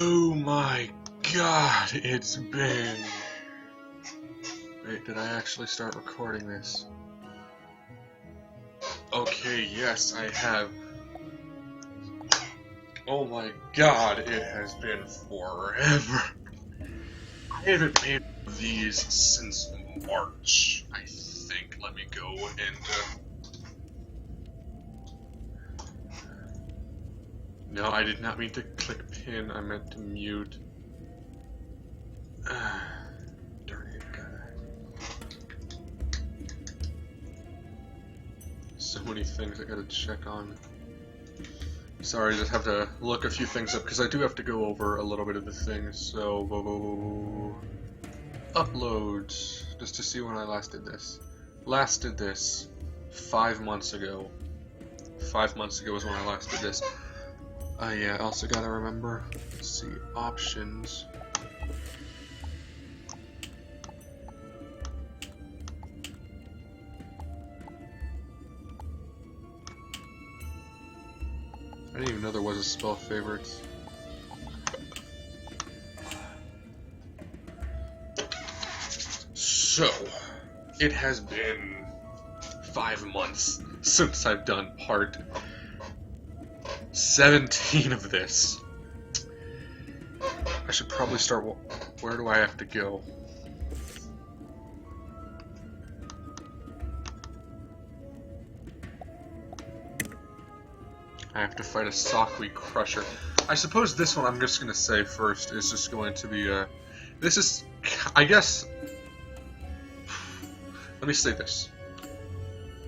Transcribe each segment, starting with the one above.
Oh my god, it's been... Wait, did I actually start recording this? Okay, yes, I have. Oh my god, it has been forever. I haven't made these since March, I think. Let me go and... No, I did not mean to click pin, I meant to mute. Darn it, so many things I gotta check on. Sorry, I just have to look a few things up, because I do have to go over a little bit of the things, so... Uploads, just to see when I last did this. Last did this 5 months ago. 5 months ago was when I last did this. Yeah, also gotta remember, let's see, options. I didn't even know there was a spell favorites. So, it has been 5 months since I've done part 17 of this. I should probably start. Where do I have to go? I have to fight a Sockly Crusher. I suppose this one I'm just gonna say first is just going to be this is, I guess. Let me say this.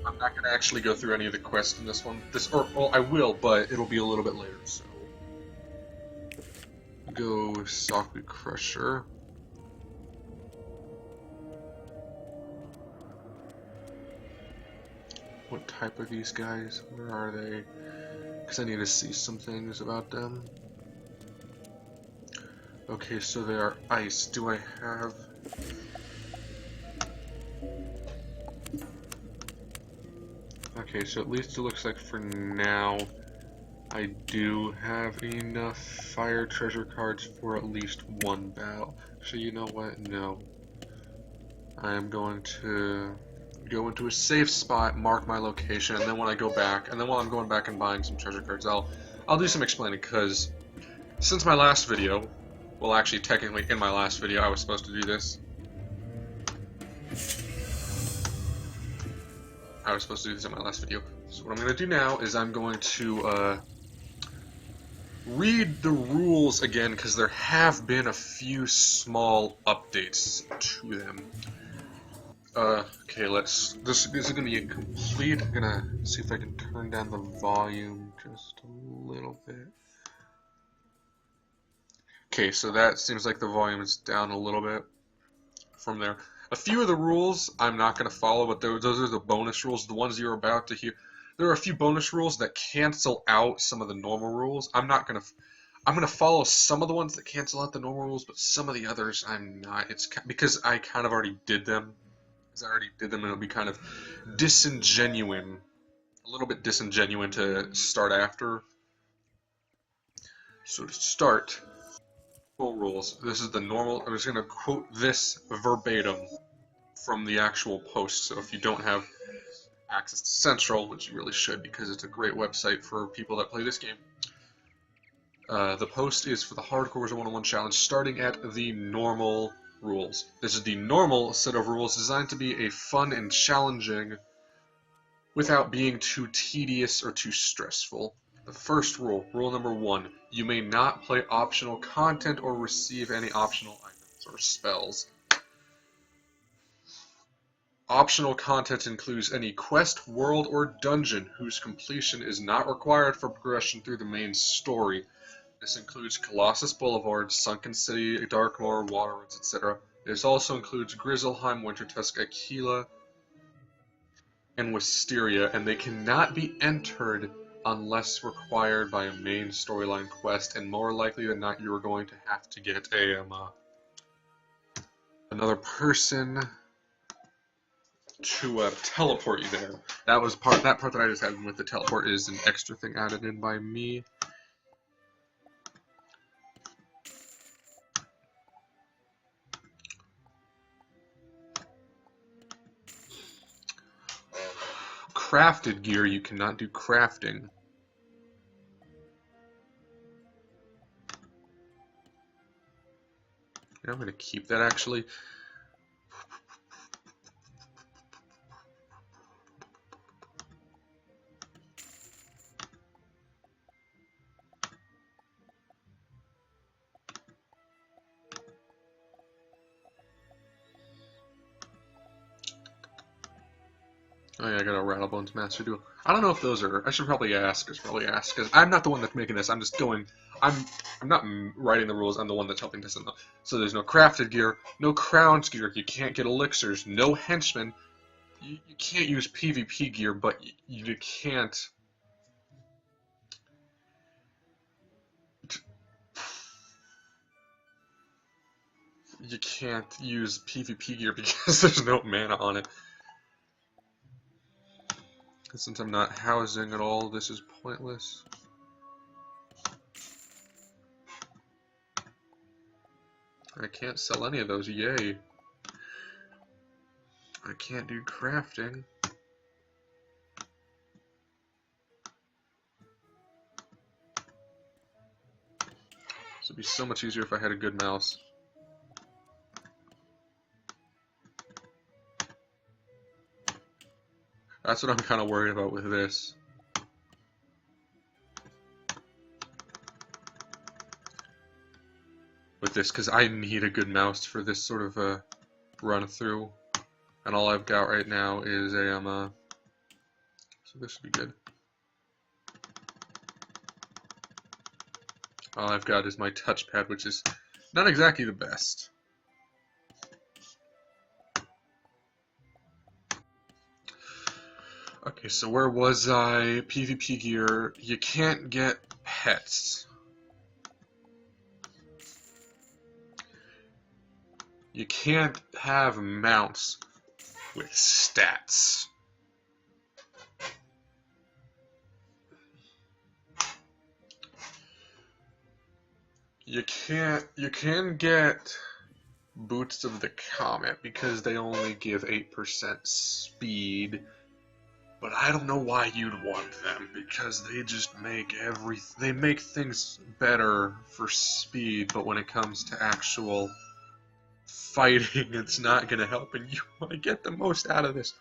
I'm not gonna actually go through any of the quests in this one. Well, I will, but it'll be a little bit later. So, go Sockly Crusher. What type are these guys? Where are they? Because I need to see some things about them. Okay, so they are ice. Do I have... Okay, so at least it looks like for now I do have enough fire treasure cards for at least one battle. So you know what? No. I am going to go into a safe spot, mark my location, and then when I go back, and then while I'm going back and buying some treasure cards, I'll do some explaining, because since my last video, well actually technically in my last video I was supposed to do this. I was supposed to do this in my last video. So what I'm going to do now is I'm going to read the rules again, because there have been a few small updates to them. Okay, this is gonna be a complete, I'm gonna see if I can turn down the volume just a little bit. Okay, so that seems like the volume is down a little bit from there. A few of the rules I'm not gonna follow, but those are the bonus rules, the ones you're about to hear. There are a few bonus rules that cancel out some of the normal rules. I'm gonna follow some of the ones that cancel out the normal rules, but some of the others I'm not. It's because I kind of already did them. And it'll be kind of disingenuine, a little bit disingenuine to start after. So to start, full rules. This is the normal. I'm just going to quote this verbatim from the actual post. So if you don't have access to Central, which you really should because it's a great website for people that play this game, the post is for the Hardcore Wizard101 challenge, starting at the normal rules. This is the normal set of rules designed to be a fun and challenging without being too tedious or too stressful. The first rule, rule number 1, you may not play optional content or receive any optional items or spells. Optional content includes any quest, world, or dungeon whose completion is not required for progression through the main story. This includes Colossus Boulevard, Sunken City, Darkmoor, Waterwoods, etc. This also includes Grizzleheim, Wintertusk, Aquila, and Wisteria, and they cannot be entered unless required by a main storyline quest, and more likely than not you are going to have to get another person to teleport you there. That part that I just had with the teleport is an extra thing added in by me. crafted gear, you cannot do crafting. I'm going to keep that actually. Oh yeah, I got a Rattlebones Master Duel. I don't know if those are. I should probably ask. Because I'm not the one that's making this. I'm just going. I'm not writing the rules. I'm the one that's helping this. So there's no crafted gear, no crowns gear. You can't get elixirs. No henchmen. You can't use PvP gear, but you can't. You can't use PvP gear because there's no mana on it. Since I'm not housing at all, this is pointless. I can't sell any of those, yay. I can't do crafting. This would be so much easier if I had a good mouse. That's what I'm kind of worried about with this. Because I need a good mouse for this sort of a run through. And all I've got right now is a, so this should be good. All I've got is my touchpad, which is not exactly the best. Okay, so where was I? PvP gear. You can't get pets. You can't have mounts with stats. You can get Boots of the Comet because they only give 8% speed. But I don't know why you'd want them, because they just make they make things better for speed, but when it comes to actual fighting, it's not going to help, and you want to get the most out of this.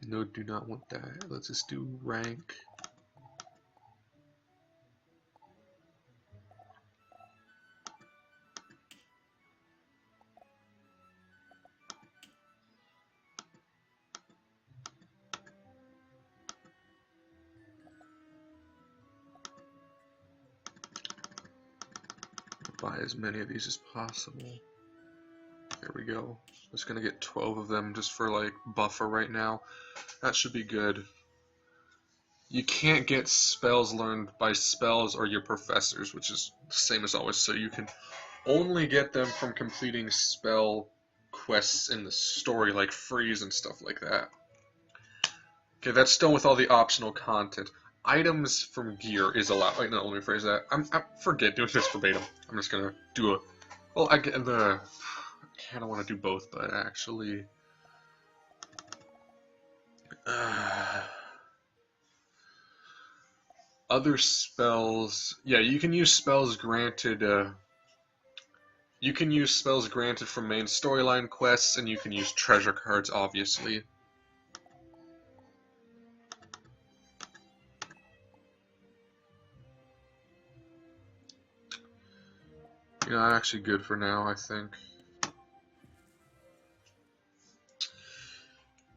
No, do not want that. Let's just do rank. Buy as many of these as possible. There we go. I'm just gonna get 12 of them just for like buffer right now. That should be good. You can't get spells learned by spells or your professors, which is the same as always, so you can only get them from completing spell quests in the story, like freeze and stuff like that. Okay, that's done with all the optional content. Items from gear is allowed. Wait, no, let me rephrase that. I forget doing this verbatim. I'm just gonna do a. Well, I kind of want to do both, but actually, other spells. Yeah, you can use spells granted. You can use spells granted from main storyline quests, and you can use treasure cards, obviously. You know, actually good for now, I think.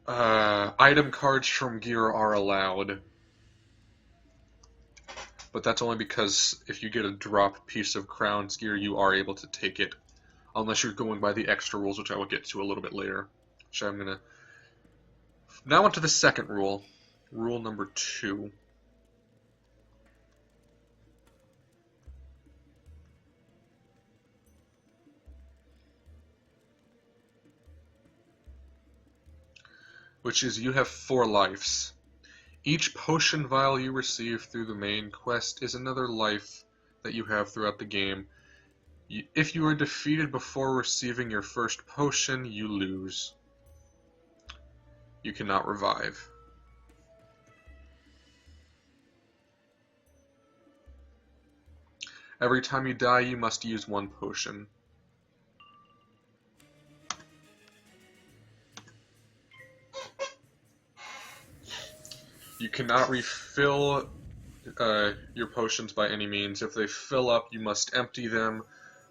Item cards from gear are allowed. But that's only because if you get a drop piece of Crown's gear, you are able to take it. Unless you're going by the extra rules, which I will get to a little bit later. So I'm gonna... Now on to the second rule. Rule number 2. Which is you have 4 lives. Each potion vial you receive through the main quest is another life that you have throughout the game. If you are defeated before receiving your first potion, you lose. you cannot revive. Every time you die, you must use one potion. You cannot refill your potions by any means. If they fill up, you must empty them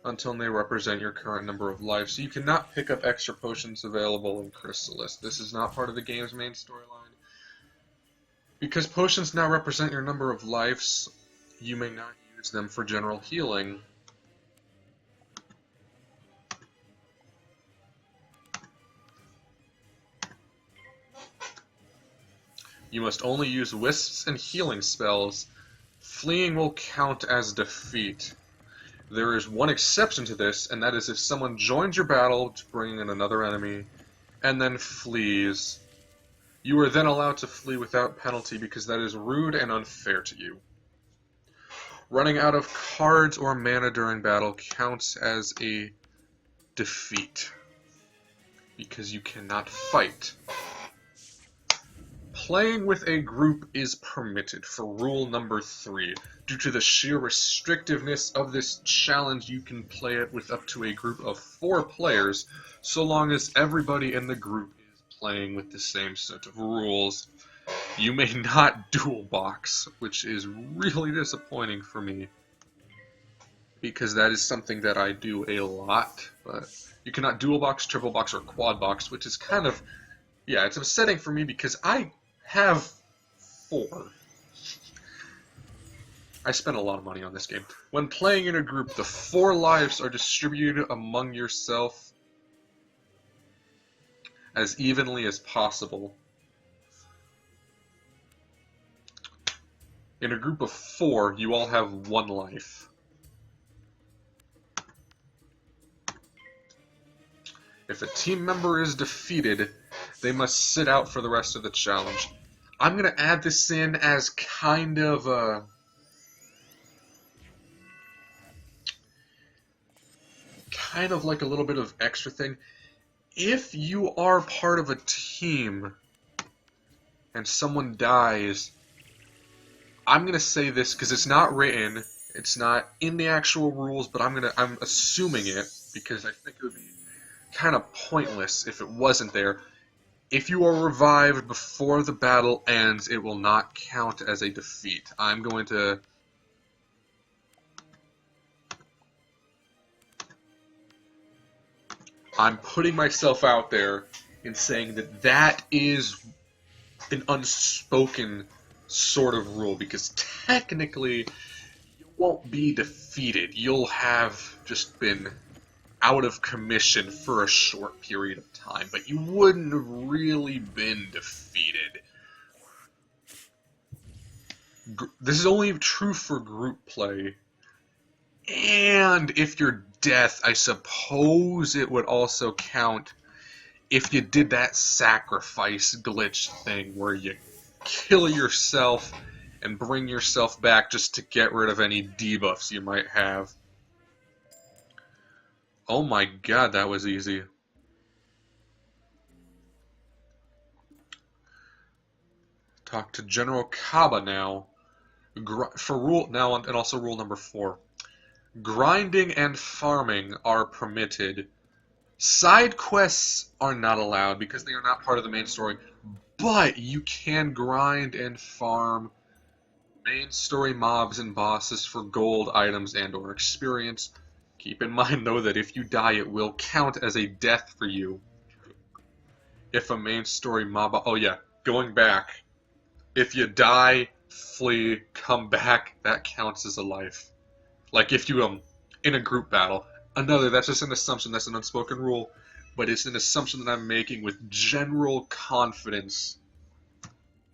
until they represent your current number of lives. So you cannot pick up extra potions available in Chrysalis. This is not part of the game's main storyline. Because potions now represent your number of lives, you may not use them for general healing. You must only use wisps and healing spells. Fleeing will count as defeat. There is one exception to this, and that is if someone joins your battle to bring in another enemy, and then flees. You are then allowed to flee without penalty because that is rude and unfair to you. Running out of cards or mana during battle counts as a defeat because you cannot fight. Playing with a group is permitted for rule number 3. Due to the sheer restrictiveness of this challenge, you can play it with up to a group of 4 players, so long as everybody in the group is playing with the same set of rules. You may not dual box, which is really disappointing for me, because that is something that I do a lot, but you cannot dual box, triple box, or quad box, which is kind of, yeah, it's upsetting for me because I have 4. I spent a lot of money on this game. When playing in a group, the 4 lives are distributed among yourself as evenly as possible. In a group of 4, you all have 1 life. If a team member is defeated, they must sit out for the rest of the challenge. I'm going to add this in as kind of a... like a little bit of extra thing. If you are part of a team and someone dies, I'm going to say this because it's not written, it's not in the actual rules, but I'm assuming it because I think it would be kind of pointless if it wasn't there. If you are revived before the battle ends, it will not count as a defeat. I'm putting myself out there in saying that that is an unspoken sort of rule, because technically you won't be defeated. You'll have just been out of commission for a short period of time, but you wouldn't have really been defeated. This is only true for group play. And if you're death, I suppose it would also count if you did that sacrifice glitch thing where you kill yourself and bring yourself back just to get rid of any debuffs you might have. Oh my god, that was easy. Talk to General Kaba now. For rule now, and also rule number 4. Grinding and farming are permitted. Side quests are not allowed because they are not part of the main story, but you can grind and farm main story mobs and bosses for gold, items, and or experience. Keep in mind, though, that if you die, it will count as a death for you. If a main story mob... Oh yeah, going back. If you die, flee, come back, that counts as a life. Like if you, in a group battle. That's just an assumption, that's an unspoken rule, but it's an assumption that I'm making with general confidence.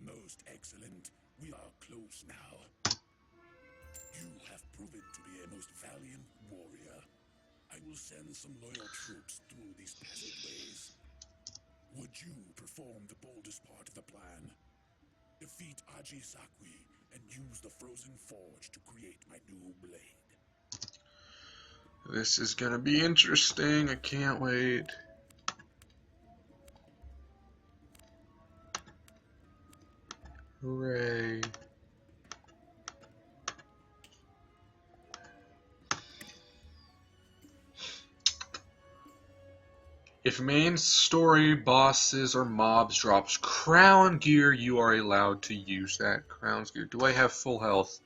Most excellent. We are close now. You have proven to be a most valiant warrior. I will send some loyal troops through these passageways. Would you perform the boldest part of the plan? Defeat Aji Sakwi and use the frozen forge to create my new blade. This is gonna be interesting, I can't wait. Hooray. If main story bosses or mobs drops crown gear, you are allowed to use that crown gear. Do I have full health?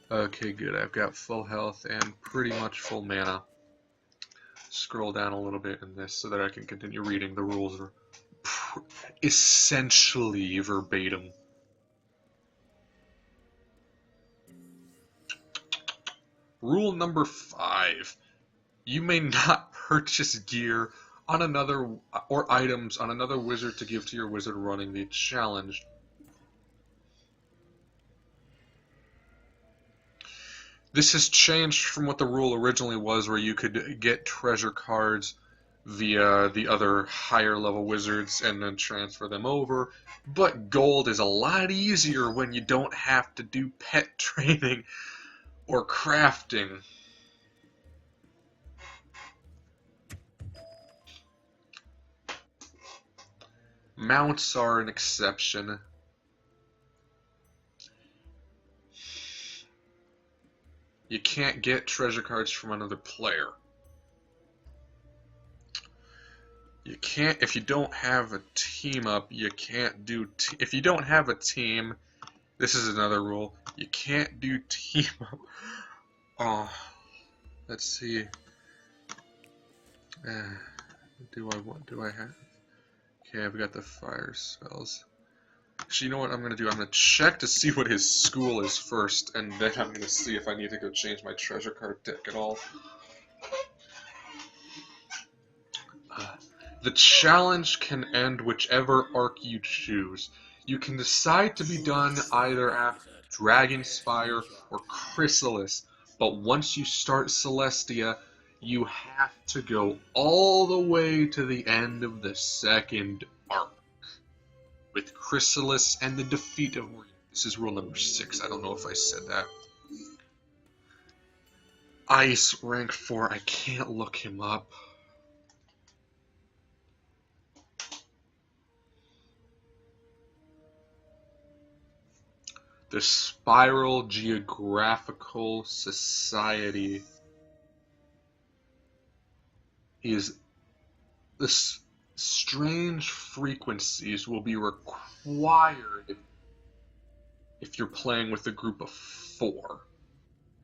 Okay, good. I've got full health and pretty much full mana. Scroll down a little bit in this so that I can continue reading. The rules are essentially verbatim. Rule number 5. You may not purchase gear on another or items on another wizard to give to your wizard running the challenge. This has changed from what the rule originally was, where you could get treasure cards via the other higher level wizards and then transfer them over. But gold is a lot easier when you don't have to do pet training or crafting. Mounts are an exception. You can't get treasure cards from another player. You can't, if you don't have a team up, you can't do, if you don't have a team, this is another rule, you can't do team up. Oh, let's see. Do I have? Okay, I've got the fire spells. Actually, you know what I'm going to do? I'm going to check to see what his school is first, and then I'm going to see if I need to go change my treasure card deck at all. The challenge can end whichever arc you choose. You can decide to be done either after Dragonspire or Chrysalis, but once you start Celestia, you have to go all the way to the end of the second arc. With Chrysalis and the defeat of Ring. This is rule number 6. I don't know if I said that. Ice rank 4. I can't look him up. The Spiral Geographical Society is this. Strange frequencies will be required if you're playing with a group of 4,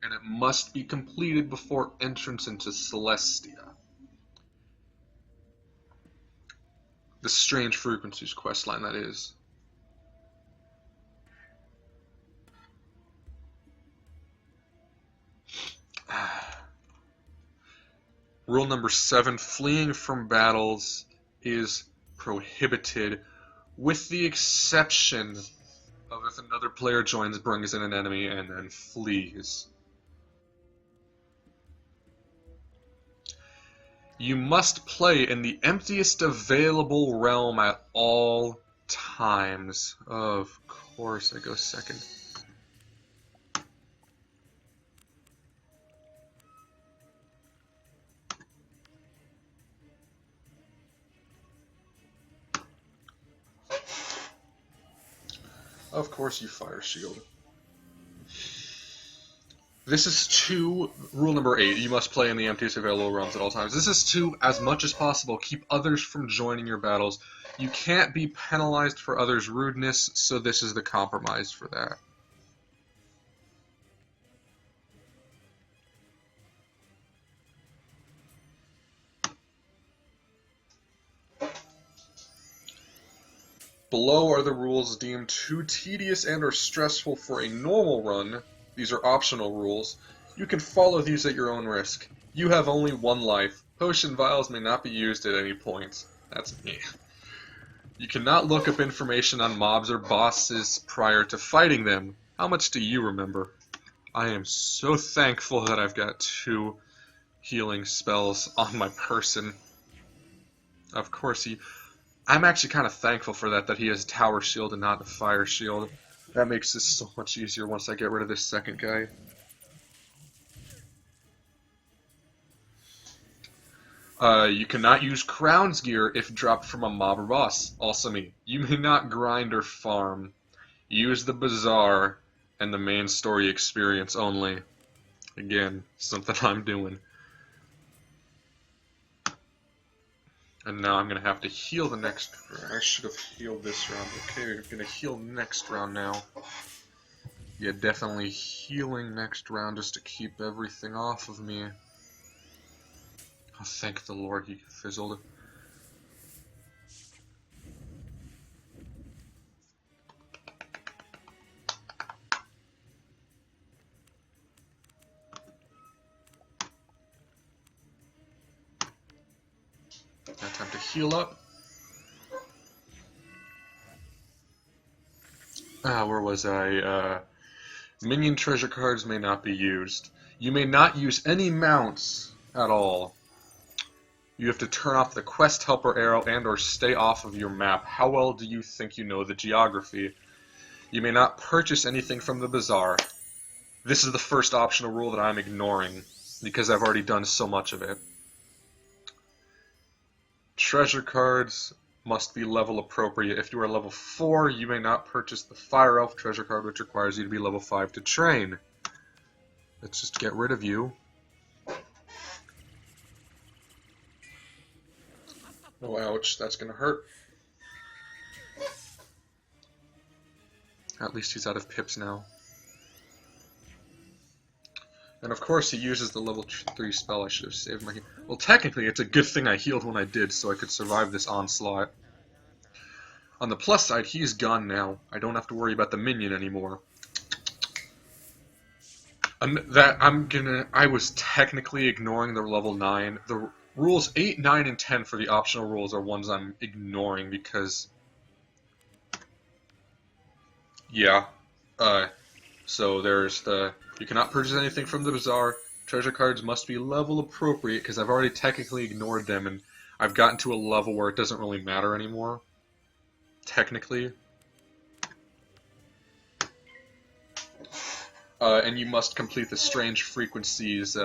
and it must be completed before entrance into Celestia. The Strange Frequencies questline, that is. Rule number 7, fleeing from battles is prohibited, with the exception of if another player joins, brings in an enemy, and then flees. You must play in the emptiest available realm at all times. Of course, I go second. Of course you fire shield. This is to rule number 8. You must play in the emptiest available realms at all times. This is to, as much as possible, keep others from joining your battles. You can't be penalized for others' rudeness, so this is the compromise for that. Below are the rules deemed too tedious and or stressful for a normal run. These are optional rules. You can follow these at your own risk. You have only one life. Potion vials may not be used at any point. That's me. You cannot look up information on mobs or bosses prior to fighting them. How much do you remember? I am so thankful that I've got 2 healing spells on my person. Of course, I'm actually kind of thankful for that he has Tower Shield and not the Fire Shield. That makes this so much easier once I get rid of this second guy. You cannot use Crown's gear if dropped from a mob or boss. Also me. You may not grind or farm. use the bazaar and the main story experience only. Again, something I'm doing. And now I'm going to have to heal the next round. I should have healed this round. Okay, we're going to heal next round now. Yeah, definitely healing next round just to keep everything off of me. Oh, thank the Lord he fizzled. Now time to heal up. Where was I? Minion treasure cards may not be used. You may not use any mounts at all. You have to turn off the quest helper arrow and or stay off of your map. How well do you think you know the geography? You may not purchase anything from the bazaar. This is the first optional rule that I'm ignoring because I've already done so much of it. Treasure cards must be level appropriate. If you are level 4, you may not purchase the Fire Elf treasure card, which requires you to be level 5 to train. Let's just get rid of you. Oh, ouch, that's gonna hurt. At least he's out of pips now. And of course he uses the level 3 spell. I should have saved my heal. Well, technically it's a good thing I healed when I did, so I could survive this onslaught. On the plus side, he's gone now. I don't have to worry about the minion anymore. I was technically ignoring the level 9. The rules 8, 9, and 10 for the optional rules are ones I'm ignoring because... Yeah. So there's the... You cannot purchase anything from the bazaar. Treasure cards must be level appropriate because I've already technically ignored them and I've gotten to a level where it doesn't really matter anymore. Technically. And you must complete the Strange Frequencies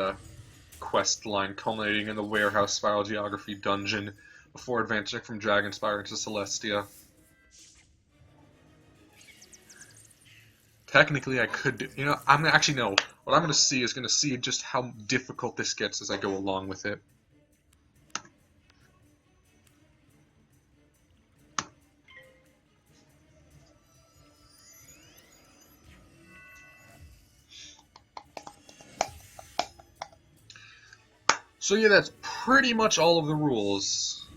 quest line culminating in the Warehouse Spiral Geography dungeon before advancing from Dragonspire into Celestia. Technically I could do, you know, I'm gonna actually no. What I'm gonna see is gonna see just how difficult this gets as I go along with it. So yeah, that's pretty much all of the rules.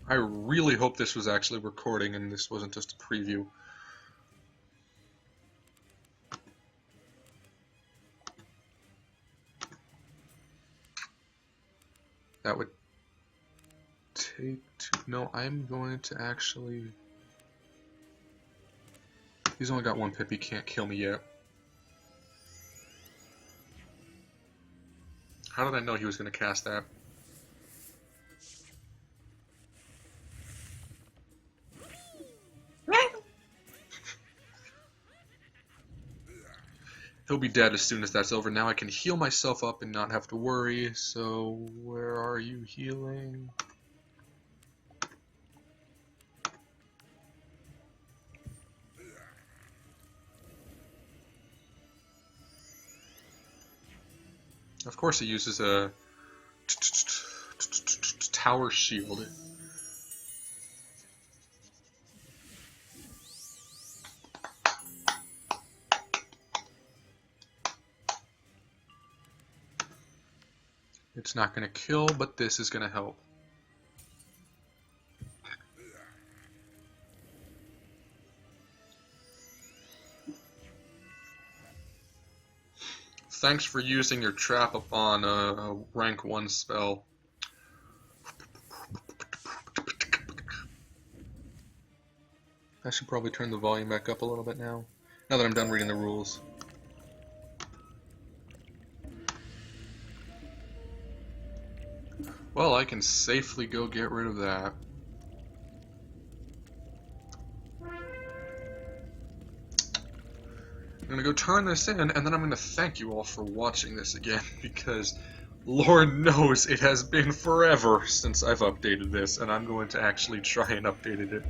I really hope this was actually recording and this wasn't just a preview. That would take no, I'm going to actually... He's only got one pip, he can't kill me yet. How did I know he was going to cast that? He'll be dead as soon as that's over. Now I can heal myself up and not have to worry. So, where are you healing? Of course, he uses a tower shield. It's not going to kill, but this is going to help. Thanks for using your trap upon a rank 1 spell. I should probably turn the volume back up a little bit now that I'm done reading the rules. Well, I can safely go get rid of that. I'm gonna go turn this in, and then I'm gonna thank you all for watching this again, because Lord knows it has been forever since I've updated this, and I'm going to actually try and update it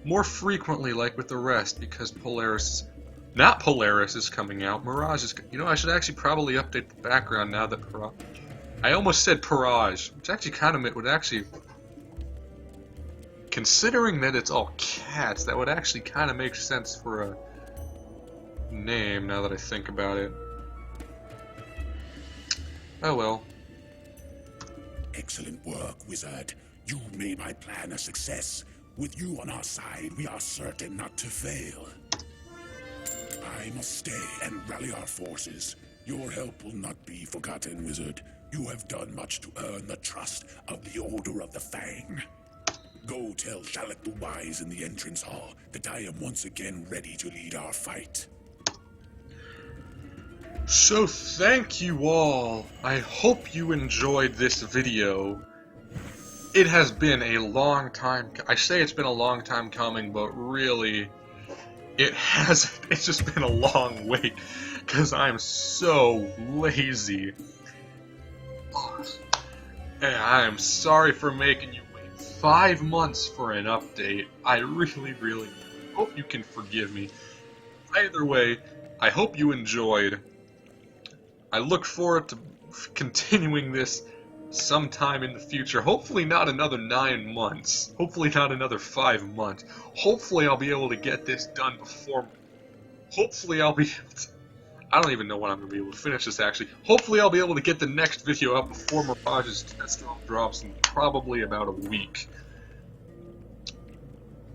more frequently like with the rest, because Polaris, not Polaris is coming out, Mirage is, you know, I should actually probably update the background now that I almost said Pirage, which actually kind of would actually, considering that it's all cats, that would actually kind of make sense for a name now that I think about it. Oh well. Excellent work, Wizard. You made my plan a success. With you on our side, we are certain not to fail. I must stay and rally our forces. Your help will not be forgotten, Wizard. You have done much to earn the trust of the Order of the Fang. Go tell Shalak the Wise in the entrance hall that I am once again ready to lead our fight. So thank you all. I hope you enjoyed this video. It has been a long time. I say it's been a long time coming, but really, it hasn't. It's just been a long wait because I'm so lazy. And I am sorry for making you wait 5 months for an update. I really hope you can forgive me. Either way, I hope you enjoyed. I look forward to continuing this sometime in the future. Hopefully not another 9 months. Hopefully not another 5 months. Hopefully I'll be able to get this done before... Hopefully I'll be... I don't even know when I'm going to be able to finish this, actually. Hopefully I'll be able to get the next video up before Mirage's test drop drops in probably about a week.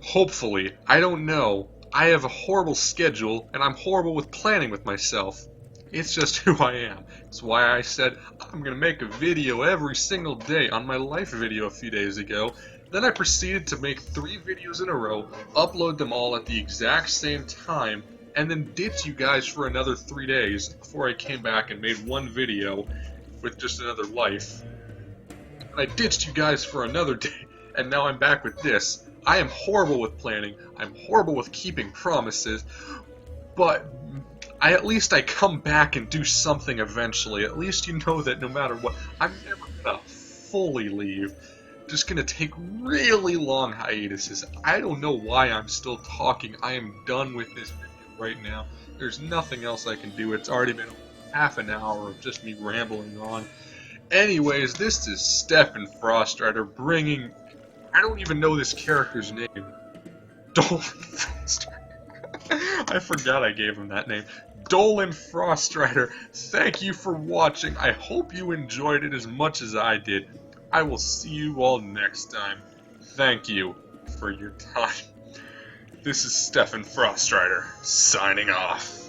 Hopefully. I don't know. I have a horrible schedule, and I'm horrible with planning with myself. It's just who I am. It's why I said I'm going to make a video every single day on my life video a few days ago. Then I proceeded to make 3 videos in a row, upload them all at the exact same time, and then ditch you guys for another 3 days before I came back and made 1 video with just another life. And I ditched you guys for another day, and now I'm back with this. I am horrible with planning. I'm horrible with keeping promises, but at least I come back and do something eventually. At least you know that no matter what, I'm never gonna fully leave. Just gonna take really long hiatuses. I don't know why I'm still talking. I am done with this video right now. There's nothing else I can do. It's already been half an hour of just me rambling on. Anyways, this is Stefan Frostrider bringing... I don't even know this character's name. Dolan Frostrider. I forgot I gave him that name. Dolan Frostrider, thank you for watching. I hope you enjoyed it as much as I did. I will see you all next time. Thank you for your time. This is Stefan Frostrider, signing off.